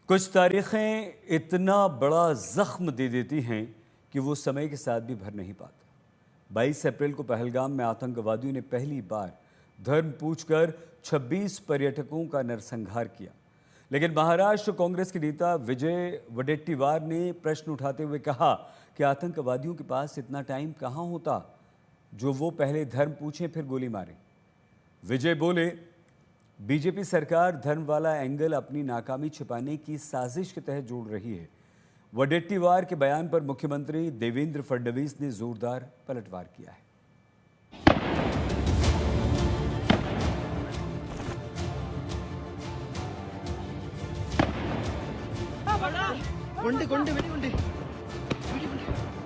कुछ तारीखें इतना बड़ा जख्म दे देती हैं कि वो समय के साथ भी भर नहीं पाता। 22 अप्रैल को पहलगाम में आतंकवादियों ने पहली बार धर्म पूछकर 26 पर्यटकों का नरसंहार किया। लेकिन महाराष्ट्र कांग्रेस के नेता विजय वडेट्टीवार ने प्रश्न उठाते हुए कहा कि आतंकवादियों के पास इतना टाइम कहाँ होता जो वो पहले धर्म पूछें फिर गोली मारें। विजय बोले, बीजेपी सरकार धर्म वाला एंगल अपनी नाकामी छिपाने की साजिश के तहत जोड़ रही है। वडेट्टीवार के बयान पर मुख्यमंत्री देवेंद्र फडणवीस ने जोरदार पलटवार किया है।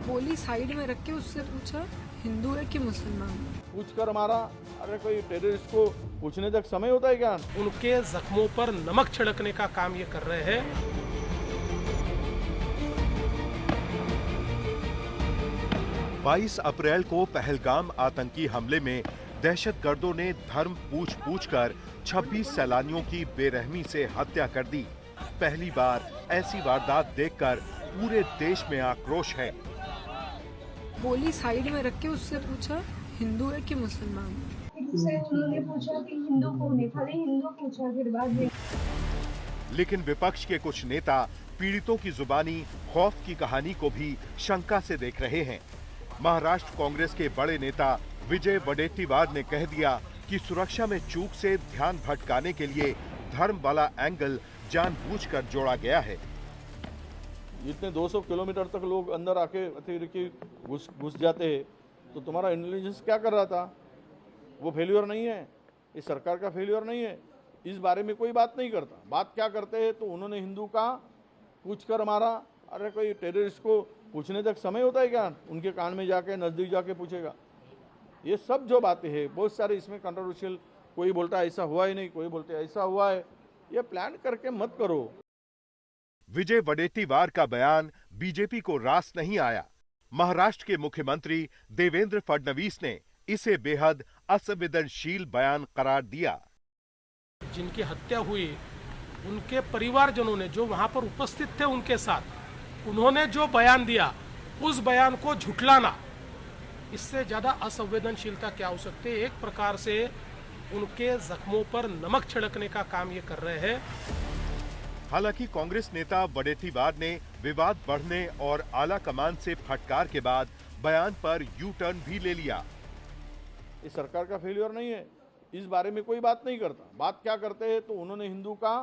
गोली साइड में रख के उससे पूछा हिंदू है कि मुसलमान। पूछकर मारा। अरे कोई टेररिस्ट को पूछने तक समय होता है क्या? उनके जख्मों पर नमक छिड़कने का काम ये कर रहे हैं। 22 अप्रैल को पहलगाम आतंकी हमले में दहशतगर्दों ने धर्म पूछ कर 26 सैलानियों की बेरहमी से हत्या कर दी। पहली बार ऐसी वारदात देखकर पूरे देश में आक्रोश है। गोली साइड में रख के उससे पूछा हिंदू है कि मुसलमान। उन्होंने पूछा कि हिंदू कौन है, खाली हिंदू पूछा, फिर बाद में। लेकिन विपक्ष के कुछ नेता पीड़ितों की जुबानी खौफ की कहानी को भी शंका से देख रहे हैं। महाराष्ट्र कांग्रेस के बड़े नेता विजय वडेट्टीवार ने कह दिया कि सुरक्षा में चूक से ध्यान भटकाने के लिए धर्म वाला एंगल जानबूझकर जोड़ा गया है। इतने 200 किलोमीटर तक लोग अंदर आके अतिरेकी घुस जाते हैं, तो तुम्हारा इंटेलिजेंस क्या कर रहा था? वो फेल्योर नहीं है, इस सरकार का फेल्योर नहीं है। इस बारे में कोई बात नहीं करता। बात क्या करते हैं? तो उन्होंने हिंदू का पूछकर मारा। अरे कोई टेररिस्ट को पूछने तक समय होता है क्या? उनके कान में जाके नजदीक जाके पूछेगा। ये सब जो बातें हैं बहुत सारे इसमें कंट्रोवर्शियल, कोई बोलता है ऐसा हुआ ही नहीं, कोई बोलते ऐसा हुआ है। ये प्लान करके मत करो। विजय वडेट्टीवार का बयान बीजेपी को रास नहीं आया। महाराष्ट्र के मुख्यमंत्री देवेंद्र फडणवीस ने इसे बेहद असंवेदनशील बयान करार दिया। जिनकी हत्या हुई उनके परिवारजनों ने जो वहां पर उपस्थित थे उनके साथ, उन्होंने जो बयान दिया उस बयान को झुठलाना, इससे ज्यादा असंवेदनशीलता क्या हो सकती है? एक प्रकार से उनके जख्मों पर नमक छिड़कने का काम ये कर रहे हैं। हालांकि कांग्रेस नेता वडेट्टीवार ने विवाद बढ़ने और आला कमान से फटकार के बाद बयान पर यू टर्न भी ले लिया। इस सरकार का फेल्योर नहीं है, इस बारे में कोई बात नहीं करता। बात क्या करते हैं? तो उन्होंने हिंदू का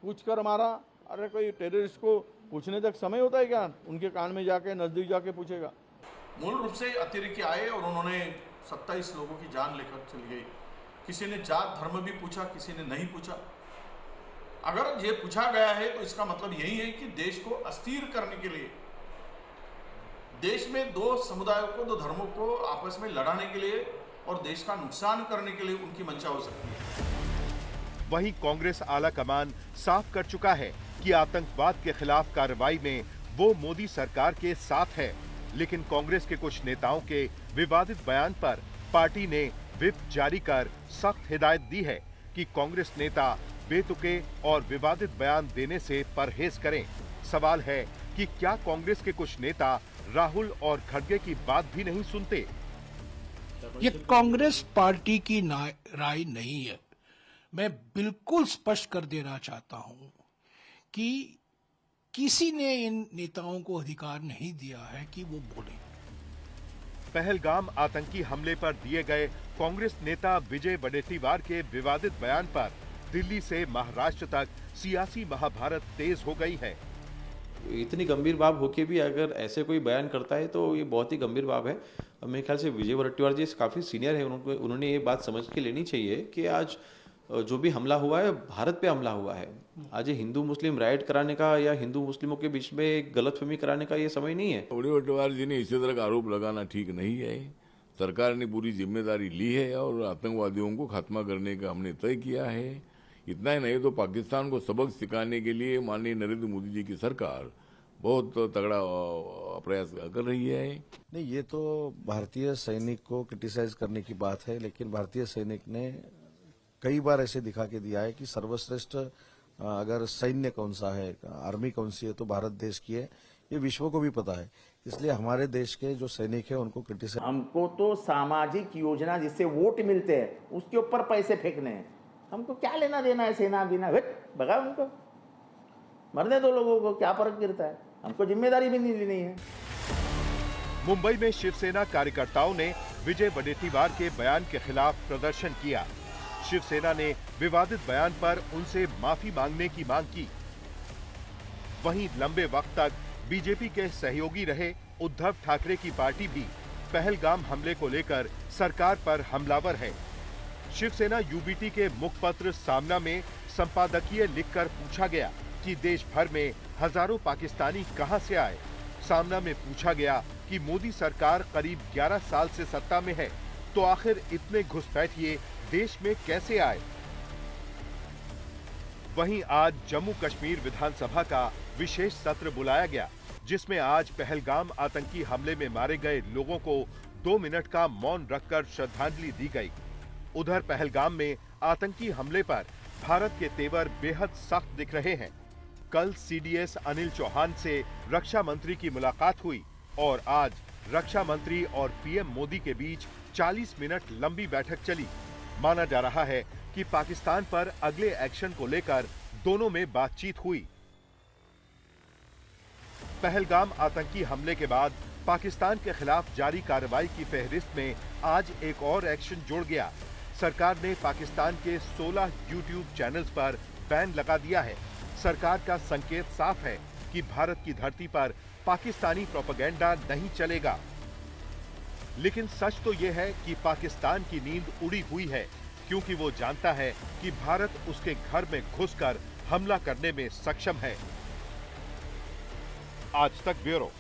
पूछकर मारा। अरे कोई टेररिस्ट को पूछने तक समय होता है क्या? उनके कान में जाके नजदीक जाके पूछेगा। मूल रूप से अतिरेकी आए और उन्होंने 27 लोगों की जान लेकर चली गई। किसी ने जात धर्म भी पूछा, किसी ने नहीं पूछा। अगर ये पूछा गया है तो इसका मतलब यही है कि देश को अस्थिर करने के लिए, देश में दो समुदायों को, दो धर्मों को आपस में लड़ाने के लिए और देश का नुकसान करने के लिए उनकी मंशा हो सकती है। वहीं कांग्रेस आला कमान साफ कर चुका है कि आतंकवाद के खिलाफ कार्रवाई में वो मोदी सरकार के साथ है। लेकिन कांग्रेस के कुछ नेताओं के विवादित बयान पर पार्टी ने व्हिप जारी कर सख्त हिदायत दी है कि कांग्रेस नेता बेतुके और विवादित बयान देने से परहेज करें। सवाल है कि क्या कांग्रेस के कुछ नेता राहुल और खड़गे की बात भी नहीं सुनते? ये कांग्रेस पार्टी की राय नहीं है। मैं बिल्कुल स्पष्ट कर देना चाहता हूं कि किसी ने इन नेताओं को अधिकार नहीं दिया है कि वो बोले। पहलगाम आतंकी हमले पर दिए गए कांग्रेस नेता विजय वडेट्टीवार के विवादित बयान पर दिल्ली से महाराष्ट्र तक सियासी महाभारत तेज हो गई है। इतनी गंभीर बात होके भी अगर ऐसे कोई बयान करता है तो ये बहुत ही गंभीर बात है। मेरे ख्याल से विजय वडेट्टीवार जी काफ़ी सीनियर है, उन्होंने ये बात समझ के लेनी चाहिए कि आज जो भी हमला हुआ है भारत पे हमला हुआ है। आज हिंदू मुस्लिम राइट कराने का या हिंदू मुस्लिमों के बीच में गलतफहमी कराने का ये समय नहीं है। वडेट्टीवार जी ने इसी तरह का आरोप लगाना ठीक नहीं है। सरकार ने पूरी जिम्मेदारी ली है और आतंकवादियों को खात्मा करने का हमने तय किया है। इतना ही नहीं तो पाकिस्तान को सबक सिखाने के लिए माननीय नरेंद्र मोदी जी की सरकार बहुत तगड़ा प्रयास कर रही है। नहीं, ये तो भारतीय सैनिक को क्रिटिसाइज करने की बात है, लेकिन भारतीय सैनिक ने कई बार ऐसे दिखा के दिया है कि सर्वश्रेष्ठ अगर सैन्य कौन सा है, आर्मी कौन सी है, तो भारत देश की है, ये विश्व को भी पता है। इसलिए हमारे देश के जो सैनिक है उनको क्रिटिसाइज, हमको तो सामाजिक योजना जिससे वोट मिलते हैं उसके ऊपर पैसे फेंकने हैं। हमको क्या लेना देना है सेना बिना, भगा उनको, मरने दो लोगों को, क्या फर्क गिरता है, हमको जिम्मेदारी भी नहीं लेनी है। मुंबई में शिवसेना कार्यकर्ताओं ने विजय वडेट्टीवार के बयान के खिलाफ प्रदर्शन किया। शिवसेना ने विवादित बयान पर उनसे माफी मांगने की मांग की। वहीं लंबे वक्त तक बीजेपी के सहयोगी रहे उद्धव ठाकरे की पार्टी भी पहलगाम हमले को लेकर सरकार पर हमलावर है। शिवसेना यूबीटी के मुखपत्र सामना में संपादकीय लिखकर पूछा गया कि देश भर में हजारों पाकिस्तानी कहां से आए। सामना में पूछा गया कि मोदी सरकार करीब 11 साल से सत्ता में है, तो आखिर इतने घुसपैठिए देश में कैसे आए। वहीं आज जम्मू कश्मीर विधानसभा का विशेष सत्र बुलाया गया, जिसमें आज पहलगाम आतंकी हमले में मारे गए लोगों को 2 मिनट का मौन रखकर श्रद्धांजलि दी गई। उधर पहलगाम में आतंकी हमले पर भारत के तेवर बेहद सख्त दिख रहे हैं। कल सीडीएस अनिल चौहान से रक्षा मंत्री की मुलाकात हुई और आज रक्षा मंत्री और पीएम मोदी के बीच 40 मिनट लंबी बैठक चली। माना जा रहा है कि पाकिस्तान पर अगले एक्शन को लेकर दोनों में बातचीत हुई। पहलगाम आतंकी हमले के बाद पाकिस्तान के खिलाफ जारी कार्रवाई की फहरिस्त में आज एक और एक्शन जुड़ गया। सरकार ने पाकिस्तान के 16 यूट्यूब चैनल्स पर बैन लगा दिया है। सरकार का संकेत साफ है कि भारत की धरती पर पाकिस्तानी प्रोपेगेंडा नहीं चलेगा। लेकिन सच तो यह है कि पाकिस्तान की नींद उड़ी हुई है, क्योंकि वो जानता है कि भारत उसके घर में घुसकर हमला करने में सक्षम है। आज तक ब्यूरो।